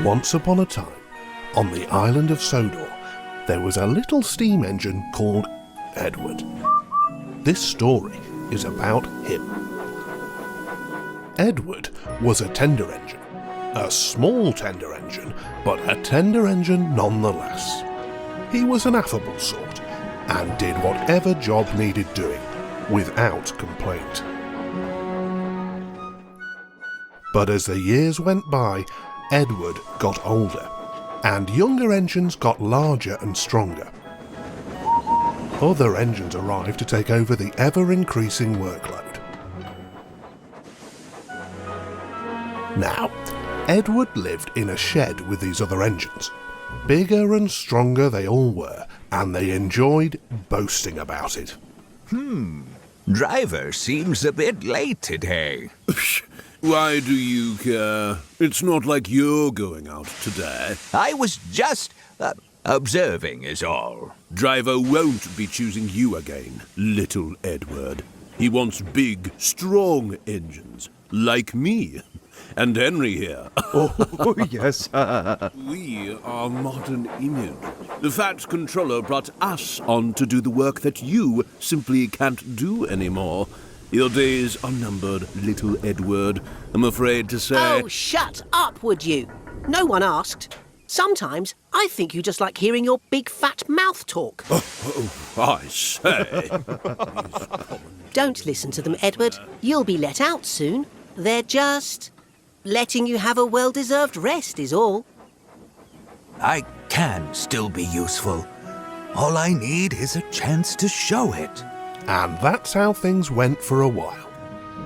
Once upon a time, on the island of Sodor, there was a little steam engine called Edward. This story is about him. Edward was a tender engine. A small tender engine, but a tender engine nonetheless. He was an affable sort, and did whatever job needed doing, without complaint. But as the years went by, Edward got older, and younger engines got larger and stronger. Other engines arrived to take over the ever-increasing workload. Now, Edward lived in a shed with these other engines. Bigger and stronger they all were, and they enjoyed boasting about it. Driver seems a bit late today. Why do you care? It's not like you're going out today. I was just observing is all. Driver won't be choosing you again, little Edward. He wants big, strong engines, like me. And Henry here. Oh, yes. We are modern image. The Fat Controller brought us on to do the work that you simply can't do anymore. Your days are numbered, little Edward. I'm afraid to say... Oh, shut up, would you? No one asked. Sometimes I think you just like hearing your big fat mouth talk. I say. Don't listen to them, Edward. You'll be let out soon. They're just... letting you have a well-deserved rest is all. I can still be useful. All I need is a chance to show it. And that's how things went for a while.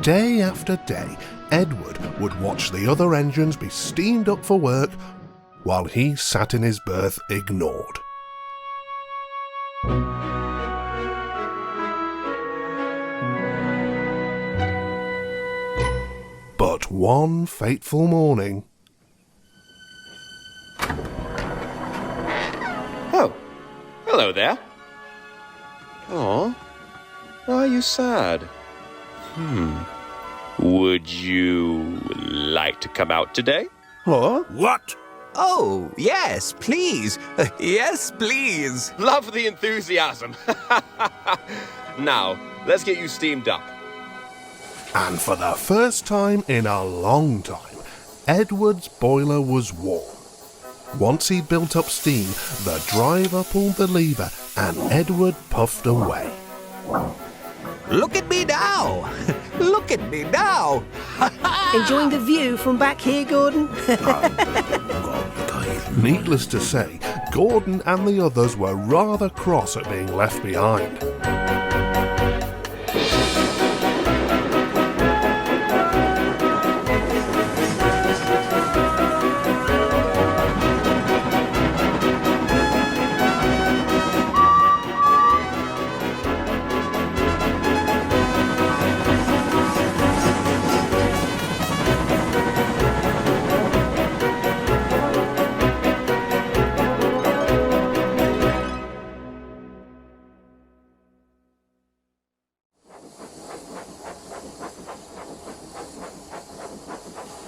Day after day, Edward would watch the other engines be steamed up for work while he sat in his berth ignored. But one fateful morning... Oh, hello there. Aw, why are you sad? Would you like to come out today? Huh? What? Oh, yes, please. Yes, please. Love the enthusiasm. Now, let's get you steamed up. And for the first time in a long time, Edward's boiler was warm. Once he'd built up steam, the driver pulled the lever and Edward puffed away. Look at me now. Look at me now. Enjoying the view from back here, Gordon? Needless to say, Gordon and the others were rather cross at being left behind.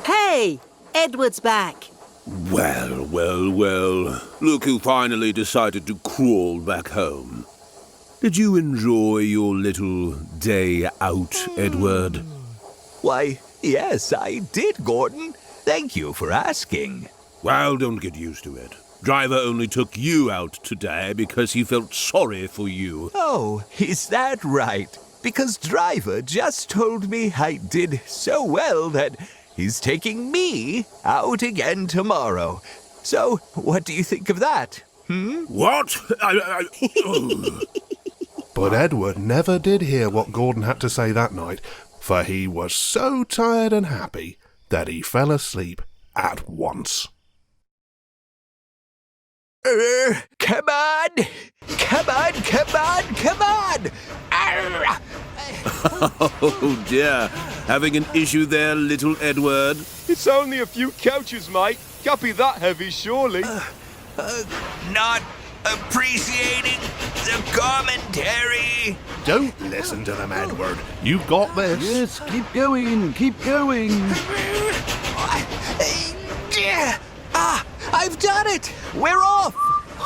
Hey, Edward's back. Well, well, well. Look who finally decided to crawl back home. Did you enjoy your little day out, Edward? Why, yes, I did, Gordon. Thank you for asking. Well, don't get used to it. Driver only took you out today because he felt sorry for you. Oh, is that right? Because Driver just told me I did so well that he's taking me out again tomorrow. So, what do you think of that? What? But Edward never did hear what Gordon had to say that night, for he was so tired and happy that he fell asleep at once. Come on! Come on, come on, come on! Arr! Oh dear, having an issue there, little Edward? It's only a few couches, mate. Can't be that heavy, surely. Not appreciating the commentary. Don't listen to them, Edward. You've got this. Yes, keep going, keep going. I've done it. We're off.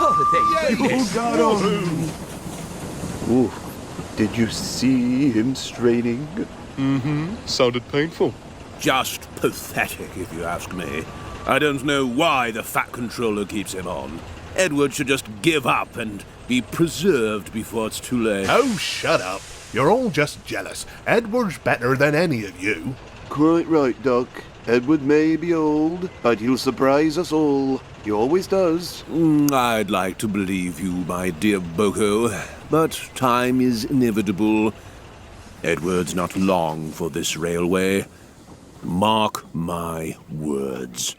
Oh, thank You goodness. got him. Ooh, did you see him straining? Sounded painful. Just pathetic, if you ask me. I don't know why the Fat Controller keeps him on. Edward should just give up and be preserved before it's too late. Oh, shut up. You're all just jealous. Edward's better than any of you. Quite right, Doc. Edward may be old, but he'll surprise us all. He always does. I'd like to believe you, my dear Boko, but time is inevitable. Edward's not long for this railway. Mark my words.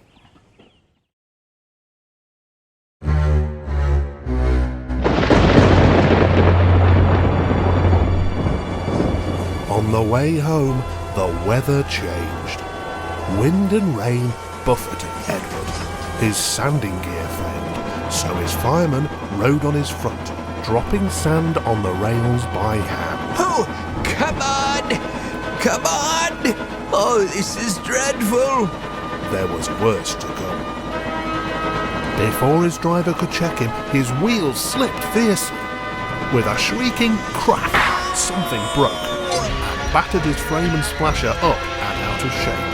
On the way home, the weather changed. Wind and rain buffeted Edward. His sanding gear failed, so his fireman rode on his front, dropping sand on the rails by hand. Oh, come on! Come on! Oh, this is dreadful. There was worse to come. Before his driver could check him, his wheels slipped fiercely. With a shrieking crack, something broke and battered his frame and splasher up and out of shape.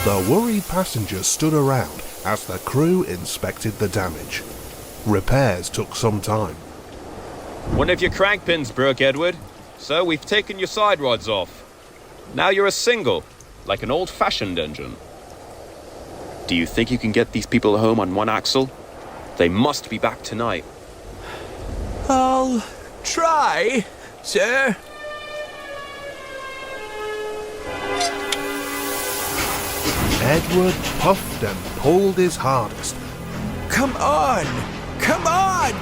The worried passengers stood around as the crew inspected the damage. Repairs took some time. One of your crank pins broke, Edward, so we've taken your side rods off. Now you're a single, like an old-fashioned engine. Do you think you can get these people home on one axle? They must be back tonight. I'll try, sir. Edward puffed and pulled his hardest, Come on! Come on!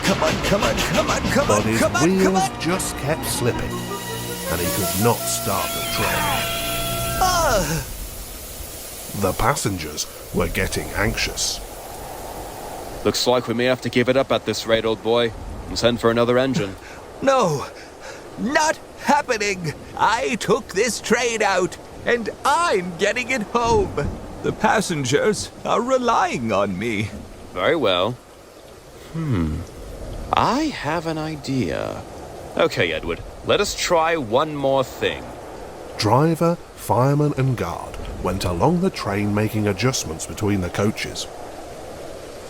Come on, come on, come on, come but on, his come on, come wheels on! just kept slipping, and he could not start the train. The passengers were getting anxious. Looks like we may have to give it up at this rate, old boy, and send for another engine. No, not happening. I took this train out, and I'm getting it home. The passengers are relying on me. Very well. I have an idea. Okay, Edward, let us try one more thing. Driver, fireman and guard went along the train making adjustments between the coaches.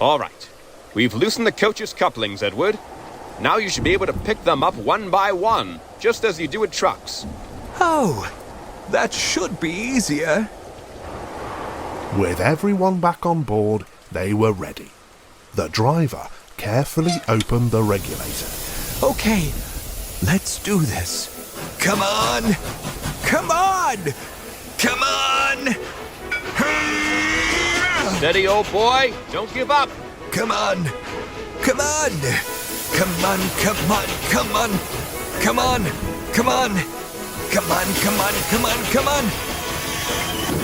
All right. We've loosened the coach's couplings, Edward. Now you should be able to pick them up one by one, just as you do with trucks. Oh, that should be easier. With everyone back on board, they were ready. The driver carefully opened the regulator. Okay, let's do this. Come on! Come on! Come on! Steady, old boy. Don't give up. Come on! Come on! Come on, come on, come on! Come on! Come on! Come on, come on, come on, come on!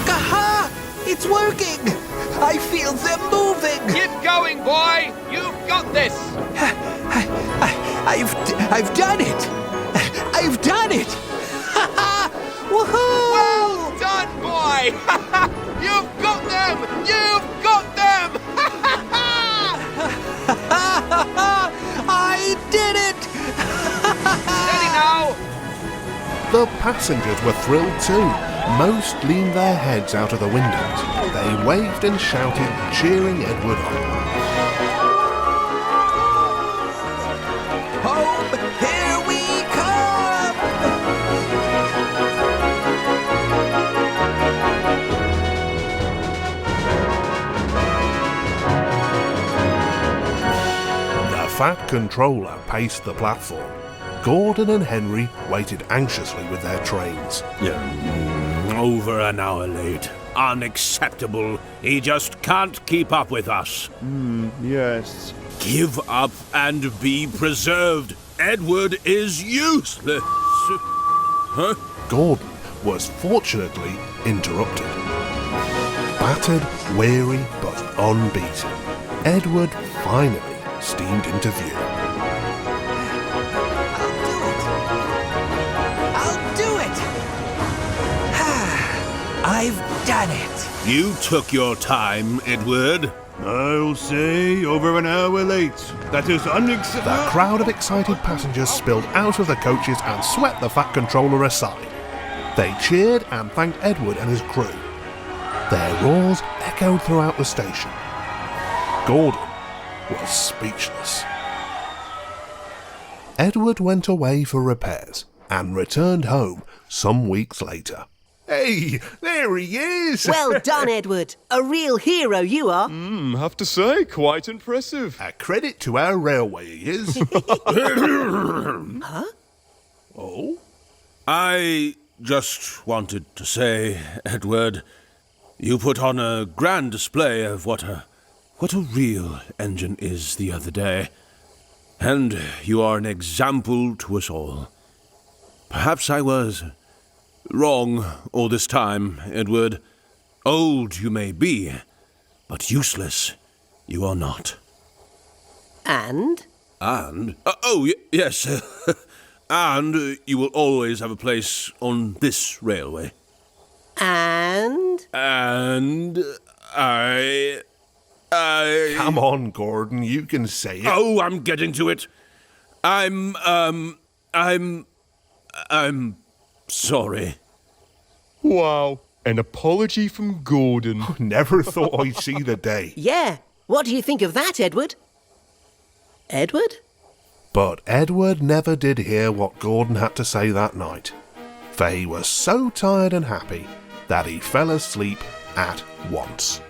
Aha! It's working! I feel them moving! Keep going, boy. You've got this. I've done it! I've done it! Woohoo! Well done, boy. You've got them. You've got them. I did it! Steady now. The passengers were thrilled too. Most leaned their heads out of the windows. They waved and shouted, cheering Edward on. Home, here we come! The Fat Controller paced the platform. Gordon and Henry waited anxiously with their trains. Over an hour late. Unacceptable. He just can't keep up with us. Yes. Give up and be preserved. Edward is useless. Huh? Gordon was fortunately interrupted. Battered, weary, but unbeaten, Edward finally steamed into view. I'll do it! I've done it! You took your time, Edward. I'll say over an hour late. That is The unacceptable. crowd of excited passengers spilled out of the coaches and swept the Fat Controller aside. They cheered and thanked Edward and his crew. Their roars echoed throughout the station. Gordon was speechless. Edward went away for repairs and returned home some weeks later. Hey, there he is! Well done, Edward. A real hero you are. Have to say, quite impressive. A credit to our railway, he is. Oh? I just wanted to say, Edward, you put on a grand display of what a real engine is the other day. And you are an example to us all. Perhaps I was wrong all this time, Edward. Old you may be, but useless you are not. And? And, yes, and you will always have a place on this railway. And? And I... Come on, Gordon, you can say it. Oh, I'm getting to it. I'm sorry. Wow, an apology from Gordon. Never thought I'd see the day. Yeah. What do you think of that, Edward? Edward? But Edward never did hear what Gordon had to say that night, for he was so tired and happy that he fell asleep at once.